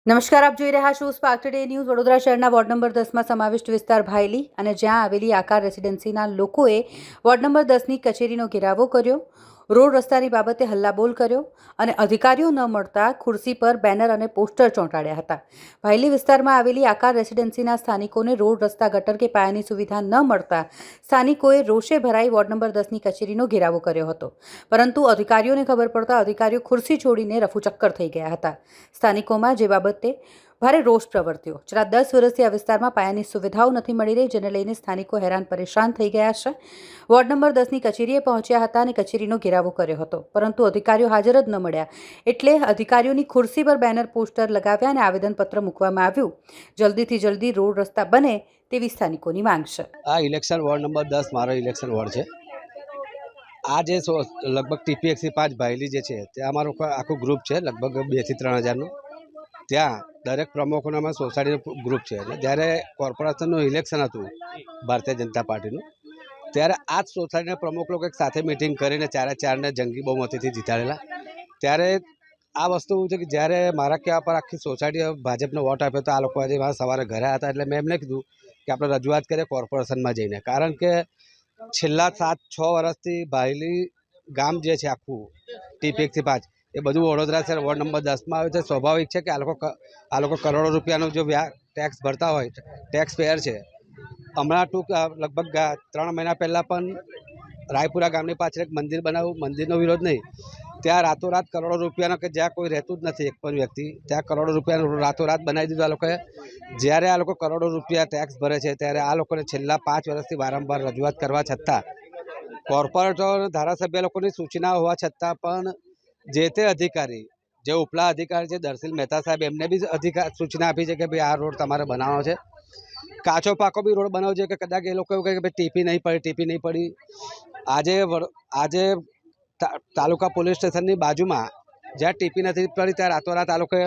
નમસ્કાર, આપ જોઈ રહ્યા છો સ્પાર્ક ટુડે ન્યૂઝ. વડોદરા શહેરના વોર્ડ નંબર 10માં સમાવિષ્ટ વિસ્તાર ભાયલી અને જ્યાં આવેલી આકાર રેસિડેન્સીના લોકોએ વોર્ડ નંબર 10ની કચેરીનો ઘેરાવો કર્યો, રોડ રસ્તાની બાબતે હલ્લાબોલ કર્યો અને અધિકારીઓ ન મળતા ખુરશી પર બેનર અને પોસ્ટર ચોંટાડ્યા હતા. ભાયલી વિસ્તારમાં આવેલી આકાર રેસિડેન્સીના સ્થાનિકોને રોડ રસ્તા ગટર કે પાયાની સુવિધા ન મળતા સ્થાનિકોએ રોષે ભરાઈ વોર્ડ નંબર 10ની કચેરીનો ઘેરાવો કર્યો હતો. પરંતુ અધિકારીઓને ખબર પડતા અધિકારીઓ ખુરશી છોડીને રફુચક્કર થઈ ગયા હતા. સ્થાનિકોમાં જે બાબતે ભારે રોષ પ્રવર્ત્યો. છેલ્લા 10 વર્ષથી આ વિસ્તારમાં પાયાની સુવિધાઓ નથી મળી રહી, જેને લઈને સ્થાનિકો હેરાન પરેશાન થઈ ગયા છે. વોર્ડ નંબર 10ની કચેરીએ પહોંચ્યા હતા અને કચેરીનો ઘેરાવો કર્યો હતો, પરંતુ અધિકારીઓ હાજર જ ન મળ્યા. એટલે અધિકારીઓની ખુરશી પર બેનર પોસ્ટર લગાવ્યા અને આવેદનપત્ર મૂકવામાં આવ્યું. જલ્દીથી જલ્દી રોડ રસ્તા બને તેવી સ્થાનિકોની માંગ છે. આ ઇલેક્શન વોર્ડ નંબર 10 મારો ઇલેક્શન વોર્ડ છે. આ જે લગભગ TPXC 5 ભાયલી જે છે ત્યાં અમારું આખું ગ્રુપ છે, લગભગ 2 થી 3 હજારનું. ત્યાં દરેક પ્રમુખોનું અમારું સોસાયટીનું ગ્રુપ છે. અને જ્યારે કોર્પોરેશનનું ઇલેક્શન હતું ભારતીય જનતા પાર્ટીનું, ત્યારે આ જ સોસાયટીના પ્રમુખ લોકો એક સાથે મિટિંગ કરીને ચારને જંગી બહુમતીથી જીતાડેલા. ત્યારે આ વસ્તુ છે કે જ્યારે મારા કહેવા પર આખી સોસાયટીએ ભાજપનો વોટ આપ્યો તો આ લોકો આજે મારા સવારે ઘરે હતા. એટલે મેં એમને કીધું કે આપણે રજૂઆત કરીએ કોર્પોરેશનમાં જઈને, કારણ કે છેલ્લા 7-6 વર્ષથી ભાયલી ગામ જે છે આખું TPXC 5 એ બધું વડોદરા શહેર વોર્ડ નંબર 10માં આવે છે. સ્વાભાવિક છે કે આ લોકો કરોડો રૂપિયાનો જો ટેક્સ ભરતા હોય, ટેક્સ પેયર છે. હમણાં લગભગ 3 મહિના પહેલાં પણ રાયપુરા ગામની પાછળ એક મંદિર બનાવ્યું, મંદિરનો વિરોધ નહીં, ત્યાં રાતોરાત કરોડો રૂપિયાનો કે જ્યાં કોઈ રહેતું જ નથી એક પણ વ્યક્તિ, ત્યાં કરોડો રૂપિયાનું રાતોરાત બનાવી દીધું આ લોકોએ. જ્યારે આ લોકો કરોડો રૂપિયા ટેક્સ ભરે છે ત્યારે આ લોકોને છેલ્લા 5 વર્ષથી વારંવાર રજૂઆત કરવા છતાં, કોર્પોરેટર ધારાસભ્ય લોકોની સૂચના હોવા છતાં પણ જે તે અધિકારી, જે ઉપલા અધિકારી છે દર્શિલ મહેતા સાહેબ, એમને બી સૂચના આપી છે કે ભાઈ આ રોડ તમારે બનાવવાનો છે. કાચો પાકો બી રોડ બનાવવો છે કે કદાચ એ લોકો એવું કહે કે ભાઈ ટીપી નહીં પડી. આજે તાલુકા પોલીસ સ્ટેશનની બાજુમાં જ્યાં ટીપી નથી પડી ત્યાં રાતોરાત આ લોકોએ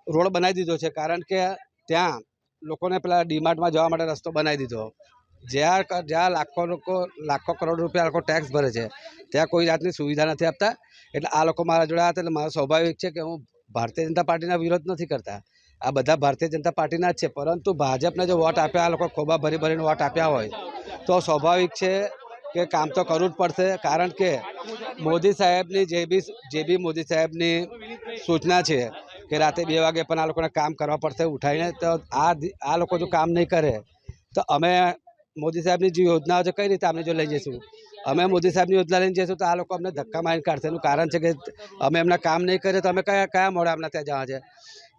રોડ બનાવી દીધો છે, કારણ કે ત્યાં લોકોને પેલા ડીમાર્ટમાં જવા માટે રસ્તો બનાવી દીધો. જ્યાં લાખો કરોડ રૂપિયા લોકો ટેક્સ ભરે છે ત્યાં કોઈ જાતની સુવિધા નથી આપતા. એટલે આ લોકો મારા જોડે હતા. એટલે મારો સ્વાભાવિક છે કે હું ભારતીય જનતા પાર્ટીના વિરોધ નથી કરતા, આ બધા ભારતીય જનતા પાર્ટીના જ છે. પરંતુ ભાજપને જો વોટ આપ્યા, આ લોકો ખોબા ભરીને વોટ આપ્યા હોય તો સ્વાભાવિક છે કે કામ તો કરવું જ પડશે. કારણ કે મોદી સાહેબની જે બી મોદી સાહેબની સૂચના છે કે રાતે 2 વાગે પણ આ લોકોને કામ કરવા પડશે ઉઠાવીને. તો આ લોકો જો કામ નહીં કરે તો અમે મોદી સાહેબની જે યોજનાઓ છે કઈ રીતે અમે જો લઈ જઈશું? અમે મોદી સાહેબની યોજના લઈને જઈશું તો આ લોકો અમને ધક્કા મારીને કાઢશે. એનું કારણ છે કે અમે એમના કામ નહીં કરીએ તો અમે કયા મોડા અમને ત્યાં જવા છે?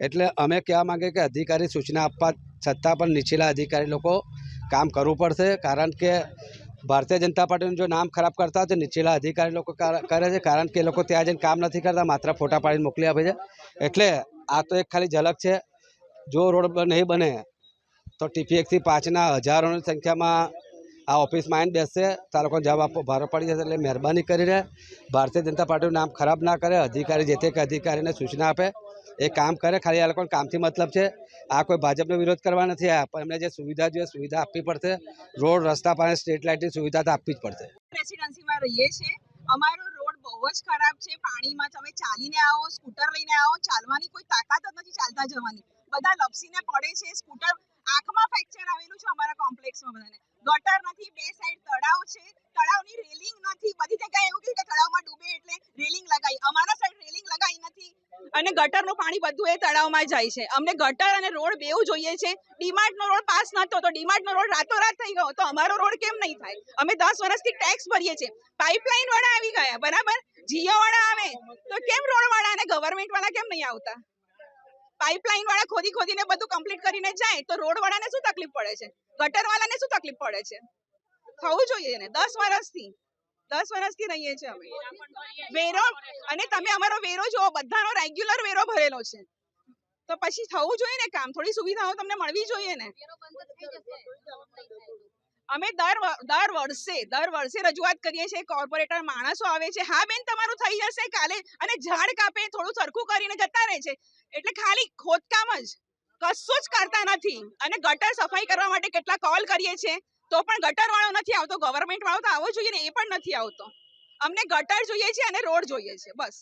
એટલે અમે કહેવા માંગીએ કે અધિકારી સૂચના આપવા છતાં પણ નીચેલા અધિકારી લોકો કામ કરવું પડશે. કારણ કે ભારતીય જનતા પાર્ટીનું જો નામ ખરાબ કરતા હોય તો નીચેલા અધિકારી લોકો કરે છે, કારણ કે એ લોકો ત્યાં જઈને કામ નથી કરતા, માત્ર ફોટા પાડીને મોકલી આપે છે. એટલે આ તો એક ખાલી ઝલક છે. જો રોડ નહીં બને તો TPXC 5ના હજારોની સંખ્યામાં આ ઓફિસમાં આવીને બેસશે, તો લોકોને જવાબ આપવો ભારે પડી જશે. એટલે મહેરબાની કરીને ભારતીય જનતા પાર્ટીનું નામ ખરાબ ના કરે. અધિકારી જે તે અધિકારીને સૂચના આપે, એ કામ કરે. ખાલી આ લોકોને કામથી મતલબ છે. આ કોઈ ભાજપનો વિરોધ કરવા નથી આવ્યા, પણ એમને જે સુવિધા જોઈએ સુવિધા આપવી પડશે. રોડ રસ્તા પાસે સ્ટ્રીટ લાઇટની સુવિધા તો આપવી જ પડશે. રેસિડેન્સીમાં રહીએ છીએ. અમારો રોડ બહુ જ ખરાબ છે. પાણીમાં તમે ચાલીને આવો, સ્કૂટર લઈને આવો, ચાલવાની કોઈ તાકાત જ નથી ચાલતા જવાની. બધા લપસીને પડે છે. સ્કૂટર આંખમાં ફ્રેક્ચર આવેલું છે અમારા કોમ્પ્લેક્સમાં. બધાને ગટર નથી, 2 સાઈડ તળાવ છે, તળાવની રેલિંગ નથી. બધી જગ્યાએ એવું કે તળાવમાં ડૂબે એટલે રેલિંગ લગાવી, અમારા સાઈડ રેલિંગ લગાવી નથી. અને ગટરનું પાણી બધું એ તળાવમાં જાય છે. અમને ગટર અને રોડ બેઉ જોઈએ છે. ડીમાર્ટનો રોડ પાસ નતો તો ડીમાર્ટનો રોડ રાતોરાત થઈ ગયો, તો અમારો રોડ કેમ નહીં થાય? અમે 10 વર્ષથી ટેક્સ ભરીએ છીએ. પાઇપલાઇન વાળા આવી ગયા, બરાબર, જીઓ વાળા આવે તો કેમ રોડ વાળા અને ગવર્મેન્ટ વાળા કેમ નહીં આવતા? પાઇપલાઇન વાળા ખોદીને બધું કમ્પ્લીટ કરીને જાય તો રોડ વાળાને શું તકલીફ પડે છે? ગટર વાળાને શું તકલીફ પડે છે? થવું જોઈએ ને. 10 વર્ષથી રહીએ છીએ અમે. વેરો, અને તમે અમારો વેરો જુઓ, બધાનો રેગ્યુલર વેરો ભરેલો છે. તો પછી થવું જોઈએ ને કામ. થોડી સુવિધાઓ તમને મળવી જોઈએ ને. અમે દર વર્ષે રજૂઆત કરીએ છીએ. કોર્પોરેટર માણસો આવે છે, હા બેન તમારું થઈ જશે કાલે, અને ઝાડ કાપે, થોડું સરખું કરીને જતા રહે છે. એટલે ખાલી ખોદકામ જ, કશું જ કરતા નથી. અને ગટર સફાઈ કરવા માટે કેટલા કોલ કરીએ છીએ તો પણ ગટર વાળો નથી આવતો. ગવર્મેન્ટ વાળો તો આવવો જોઈએ ને, એ પણ નથી આવતો. અમને ગટર જોઈએ છે અને રોડ જોઈએ છે, બસ.